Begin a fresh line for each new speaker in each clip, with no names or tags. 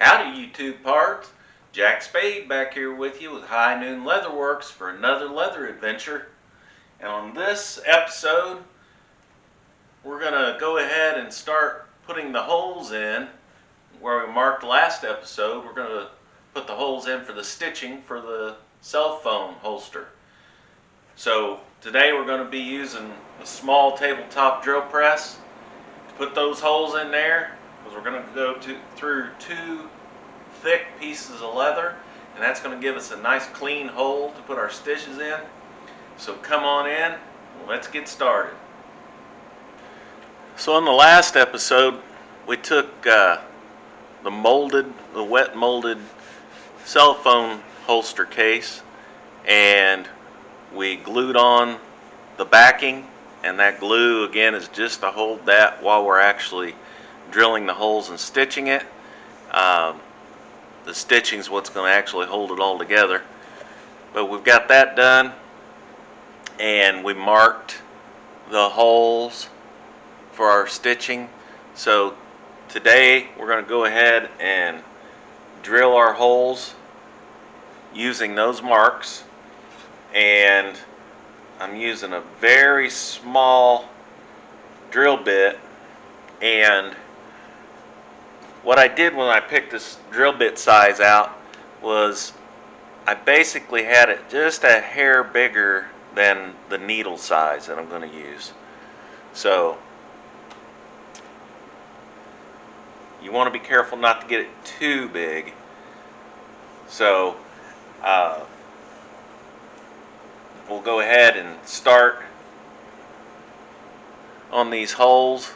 Howdy YouTube parts, Jack Spade back here with you with High Noon Leatherworks for another leather adventure. And on this episode, we're going to go ahead and start putting the holes in where we marked last episode. We're going to put the holes in for the stitching for the cell phone holster. So today we're going to be using a small tabletop drill press to put those holes in there, because we're going to go through two thick pieces of leather, and that's going to give us a nice clean hole to put our stitches in. So come on in, let's get started. So in the last episode we took the wet molded cell phone holster case, and we glued on the backing, and that glue again is just to hold that while we're actually drilling the holes and stitching it. The stitching is what's going to actually hold it all together. But we've got that done, and we marked the holes for our stitching. So today we're going to go ahead and drill our holes using those marks, and I'm using a very small drill bit. And what I did when I picked this drill bit size out was I basically had it just a hair bigger than the needle size that I'm going to use. So you want to be careful not to get it too big. So we'll go ahead and start on these holes.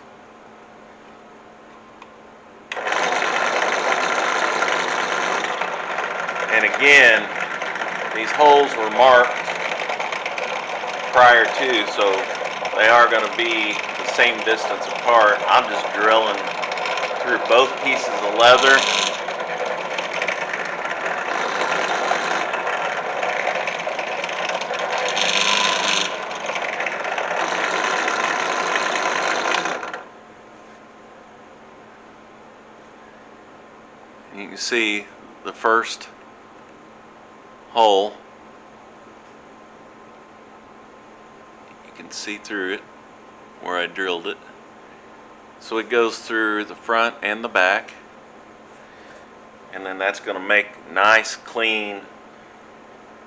And again, these holes were marked prior to, so they are going to be the same distance apart. I'm just drilling through both pieces of leather. And you can see the first hole. You can see through it where I drilled it. So it goes through the front and the back, and then that's going to make a nice clean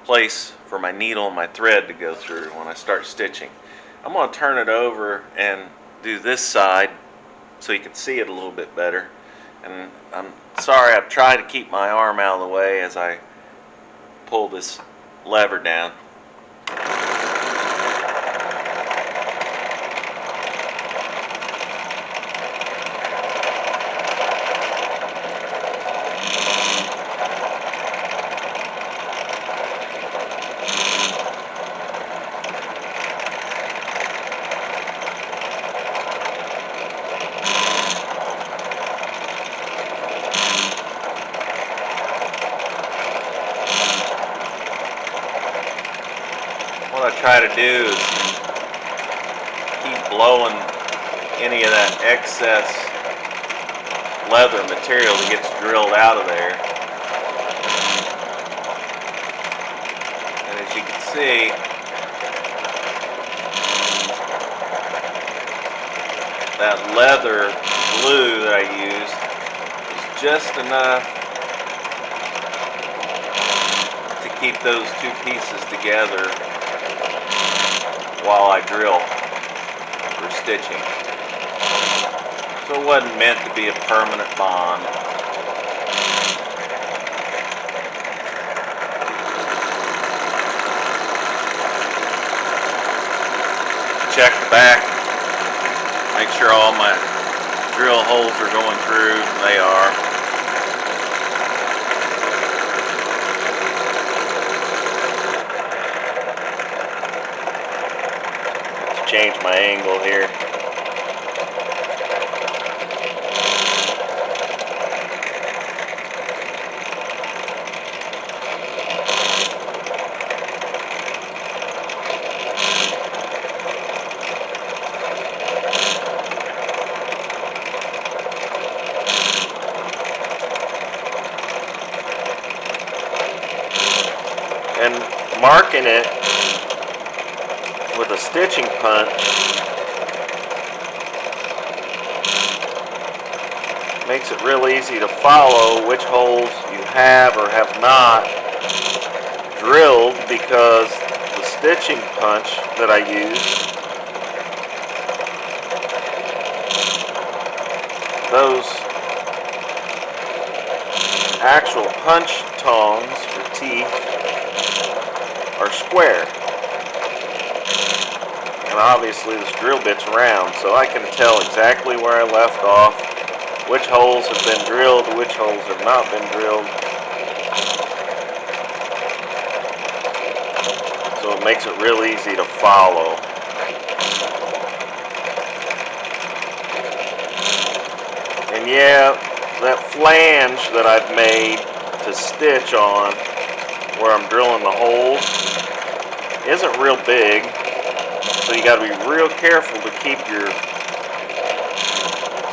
place for my needle and my thread to go through when I start stitching. I'm going to turn it over and do this side so you can see it a little bit better. And I'm sorry, I've tried to keep my arm out of the way as I pull this lever down. What I try to do is keep blowing any of that excess leather material that gets drilled out of there. And as you can see, that leather glue that I used is just enough to keep those two pieces together while I drill for stitching. So it wasn't meant to be a permanent bond. Check the back, make sure all my drill holes are going through, and they are. Change my angle here. And marking it with a stitching punch makes it real easy to follow which holes you have or have not drilled, because the stitching punch that I use, those actual punch tongs or teeth are square, and obviously this drill bit's round, so I can tell exactly where I left off, which holes have been drilled, which holes have not been drilled. So it makes it real easy to follow. And yeah, that flange that I've made to stitch on where I'm drilling the holes isn't real big, so you got to be real careful to keep your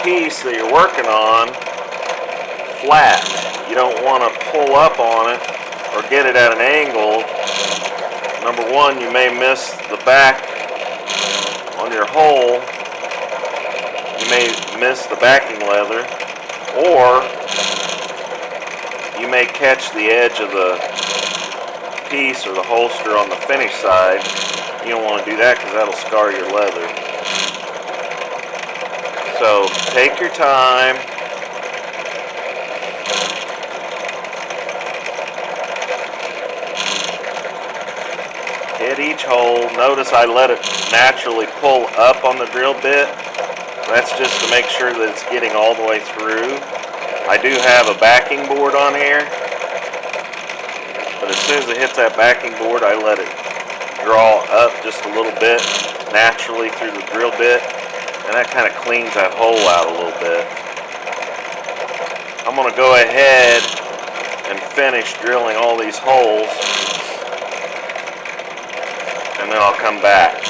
piece that you're working on flat. You don't want to pull up on it or get it at an angle. Number one, you may miss the back on your hole. You may miss the backing leather, or you may catch the edge of the piece or the holster on the finish side. You don't want to do that because that'll scar your leather. So take your time. Hit each hole. Notice I let it naturally pull up on the drill bit. That's just to make sure that it's getting all the way through. I do have a backing board on here, but as soon as it hits that backing board, I let it draw up just a little bit naturally through the drill bit, and that kind of cleans that hole out a little bit. I'm going to go ahead and finish drilling all these holes, and then I'll come back.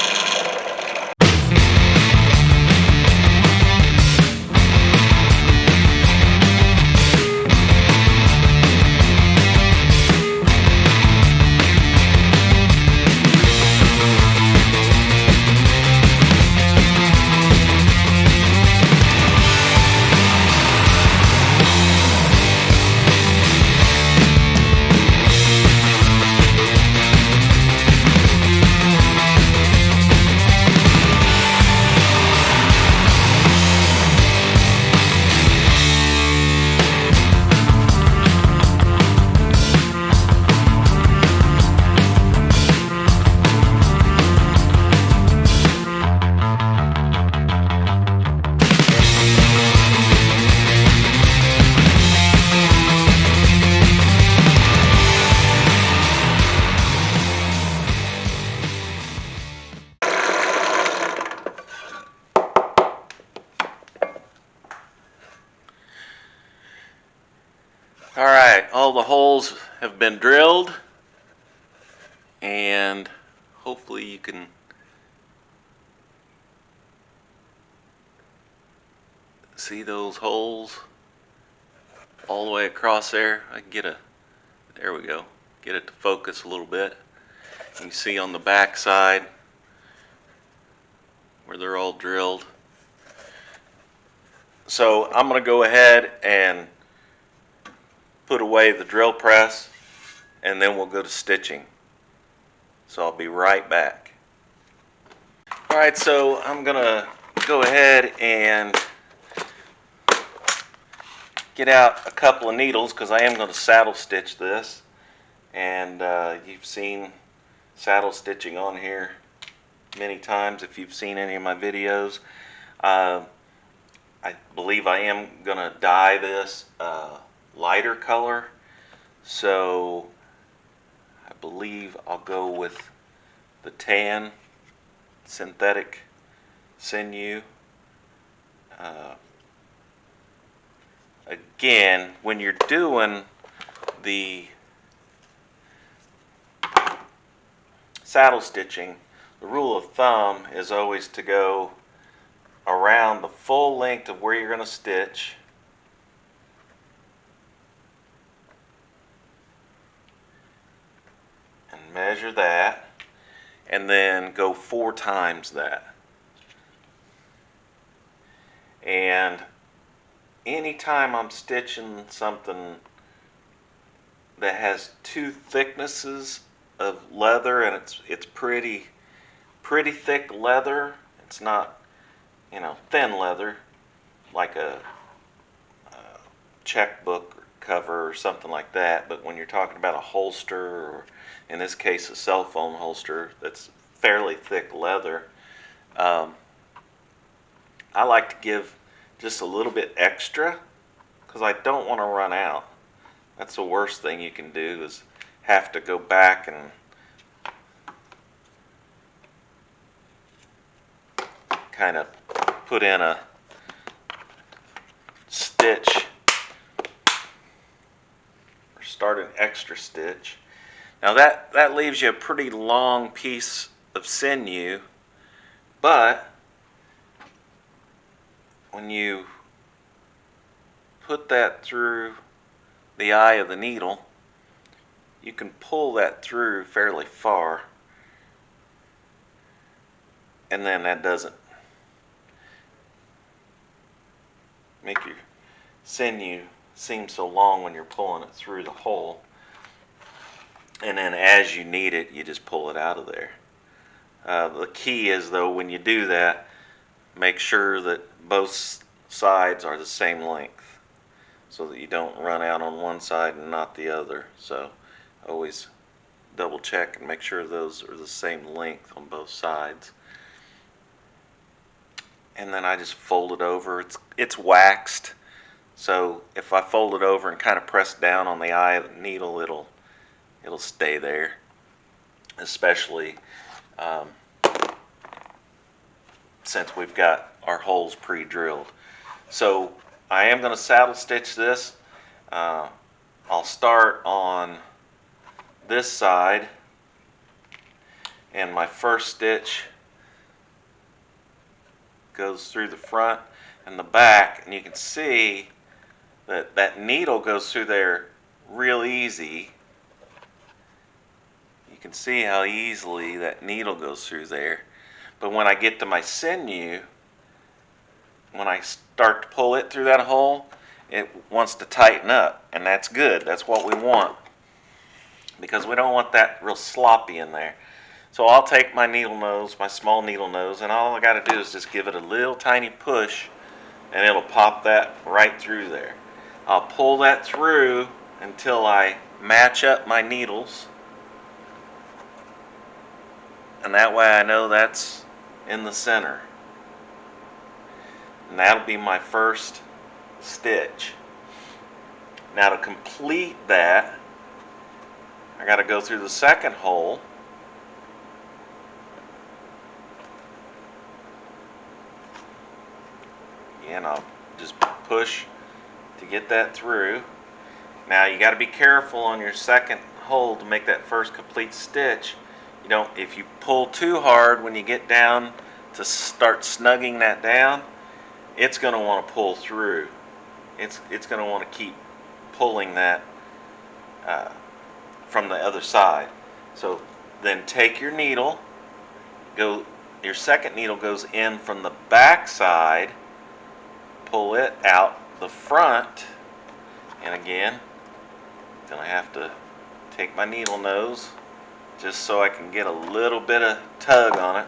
Alright, all the holes have been drilled, and hopefully you can see those holes all the way across there. I can get there we go, get it to focus a little bit. You can see on the back side where they're all drilled. So I'm going to go ahead and put away the drill press, and then we'll go to stitching. So I'll be right back. Alright, so I'm going to go ahead and get out a couple of needles because I am going to saddle stitch this. And you've seen saddle stitching on here many times if you've seen any of my videos. I believe I am going to dye this lighter color, so I believe I'll go with the tan synthetic sinew. Again, when you're doing the saddle stitching, the rule of thumb is always to go around the full length of where you're going to stitch, measure that, and then go 4 times that. And anytime I'm stitching something that has 2 thicknesses of leather, and it's pretty thick leather, it's not, you know, thin leather like a checkbook cover or something like that, but when you're talking about a holster, or in this case a cell phone holster that's fairly thick leather, I like to give just a little bit extra because I don't want to run out. That's the worst thing you can do, is have to go back and kind of put in a stitch or start an extra stitch. Now that leaves you a pretty long piece of sinew, but when you put that through the eye of the needle, you can pull that through fairly far, and then that doesn't make your sinew seem so long when you're pulling it through the hole. And then as you need it, you just pull it out of there. The key is, though, when you do that, make sure that both sides are the same length, so that you don't run out on one side and not the other. So always double check and make sure those are the same length on both sides. And then I just fold it over. It's waxed, so if I fold it over and kind of press down on the eye of the needle, it'll stay there, especially since we've got our holes pre-drilled. So I am going to saddle stitch this. I'll start on this side, and my first stitch goes through the front and the back, and you can see that that needle goes through there real easy. You can see how easily that needle goes through there. But when I get to my sinew, when I start to pull it through that hole, it wants to tighten up, and that's good. That's what we want, because we don't want that real sloppy in there. So I'll take my needle nose, my small needle nose, and all I got to do is just give it a little tiny push, and it'll pop that right through there. I'll pull that through until I match up my needles, and that way I know that's in the center. And that'll be my first stitch. Now to complete that, I got to go through the second hole. Again, I'll just push to get that through. Now you got to be careful on your second hole to make that first complete stitch. You don't, if you pull too hard when you get down to start snugging that down, it's going to want to pull through. It's going to want to keep pulling that from the other side. So then take your needle, your second needle goes in from the back side, pull it out the front, and again, then I have to take my needle nose just so I can get a little bit of tug on it.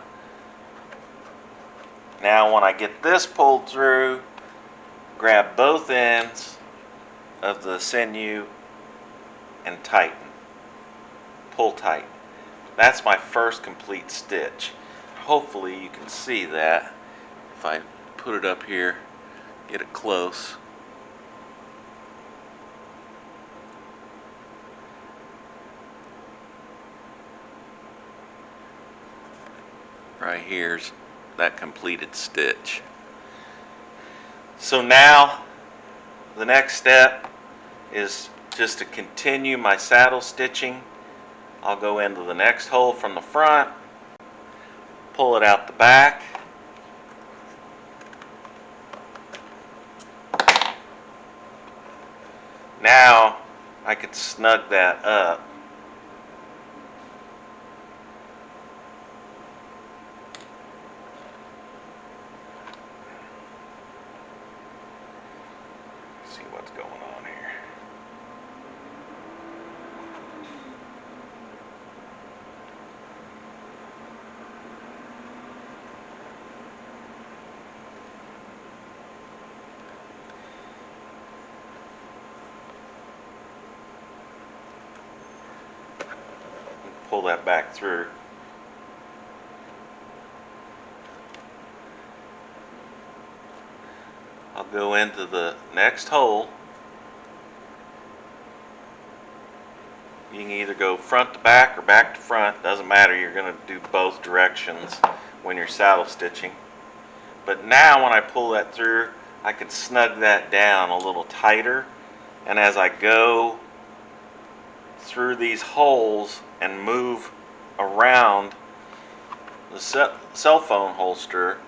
Now when I get this pulled through, grab both ends of the sinew and tighten. Pull tight. That's my first complete stitch. Hopefully you can see that if I put it up here, get it close. Right here's that completed stitch. So now the next step is just to continue my saddle stitching. I'll go into the next hole from the front, pull it out the back, now I could snug that up pull that back through. I'll go into the next hole. You can either go front to back or back to front, doesn't matter, you're going to do both directions when you're saddle stitching. But now when I pull that through, I can snug that down a little tighter, and as I go through these holes and move around the cell phone holster,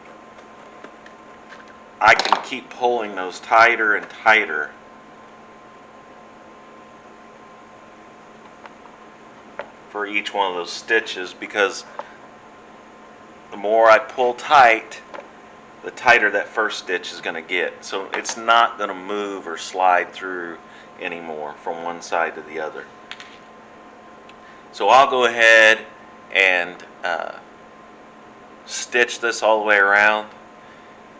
I can keep pulling those tighter and tighter. For each one of those stitches, because the more I pull tight, the tighter that first stitch is going to get. So it's not going to move or slide through anymore from one side to the other. So I'll go ahead and stitch this all the way around,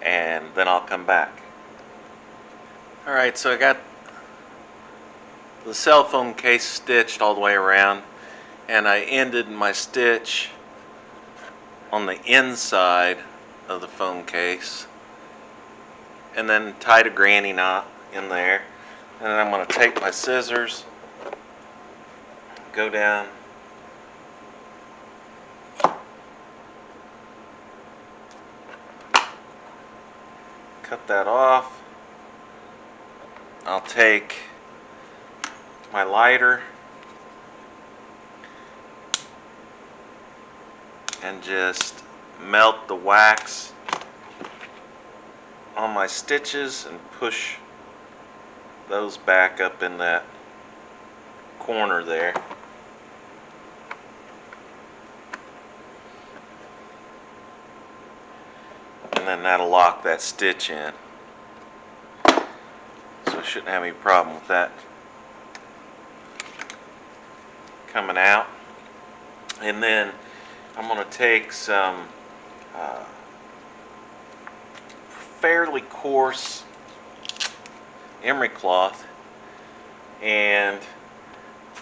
and then I'll come back. Alright, so I got the cell phone case stitched all the way around, and I ended my stitch on the inside of the phone case, and then tied a granny knot in there. And then I'm going to take my scissors, go down, cut that off. I'll take my lighter and just melt the wax on my stitches and push those back up in that corner there. And then that'll lock that stitch in. So I shouldn't have any problem with that coming out. And then I'm going to take some fairly coarse emery cloth, and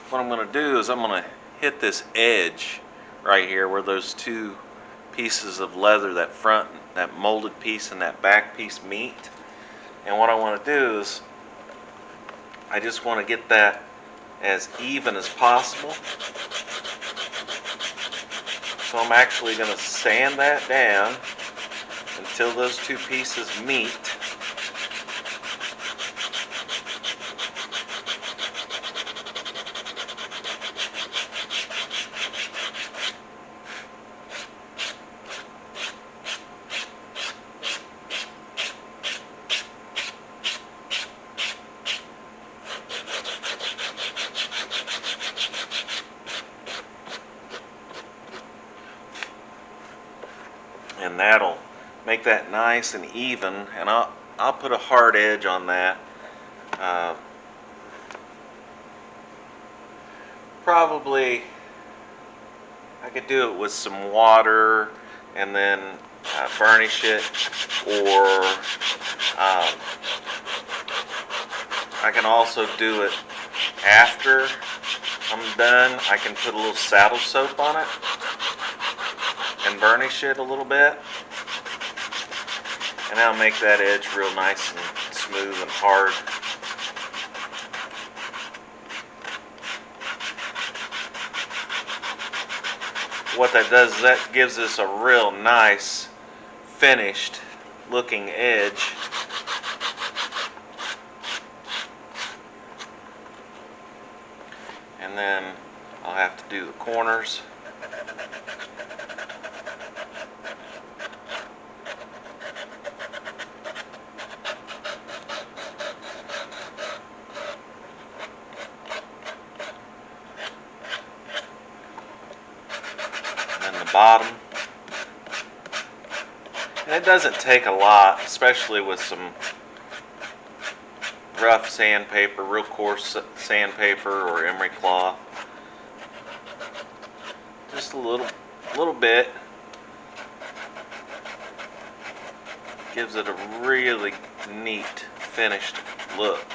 what I'm going to do is I'm going to hit this edge right here where those two pieces of leather, that front, that molded piece and that back piece meet. And what I want to do is I just want to get that as even as possible. So I'm actually going to sand that down until those two pieces meet. And that'll make that nice and even, and I'll put a hard edge on that. Probably I could do it with some water and then burnish it, or I can also do it after I'm done. I can put a little saddle soap on it and burnish it a little bit, and that'll make that edge real nice and smooth and hard. What that does is that gives us a real nice finished looking edge. And then I'll have to do the corners. Bottom. And it doesn't take a lot, especially with some rough sandpaper, real coarse sandpaper or emery cloth. Just a little bit gives it a really neat finished look.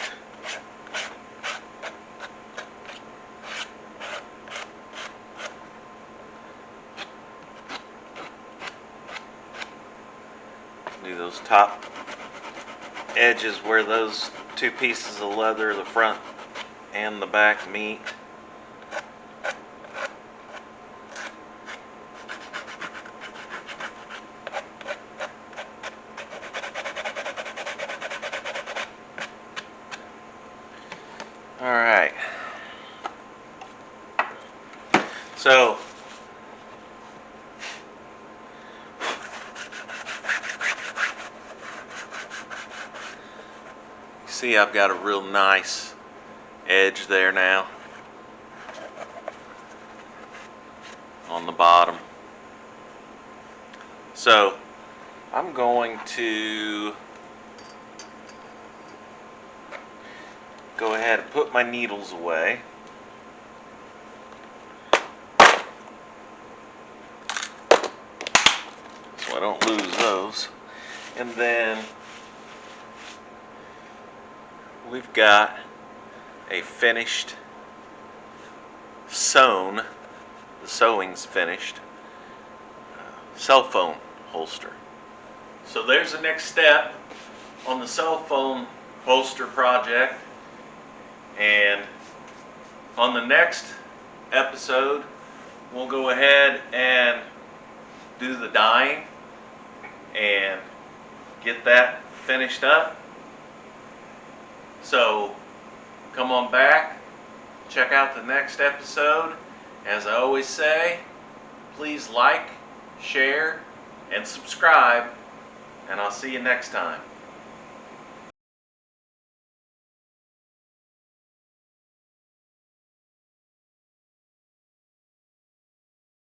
those top edges where those two pieces of leather, the front and the back, meet. All right. So see, I've got a real nice edge there now on the bottom. So I'm going to go ahead and put my needles away. So I don't lose those. And then we've got a finished sewn, the sewing's finished, cell phone holster. So there's the next step on the cell phone holster project. And on the next episode, we'll go ahead and do the dyeing and get that finished up. So come on back, check out the next episode. As I always say, please like, share, and subscribe, and I'll see you next time.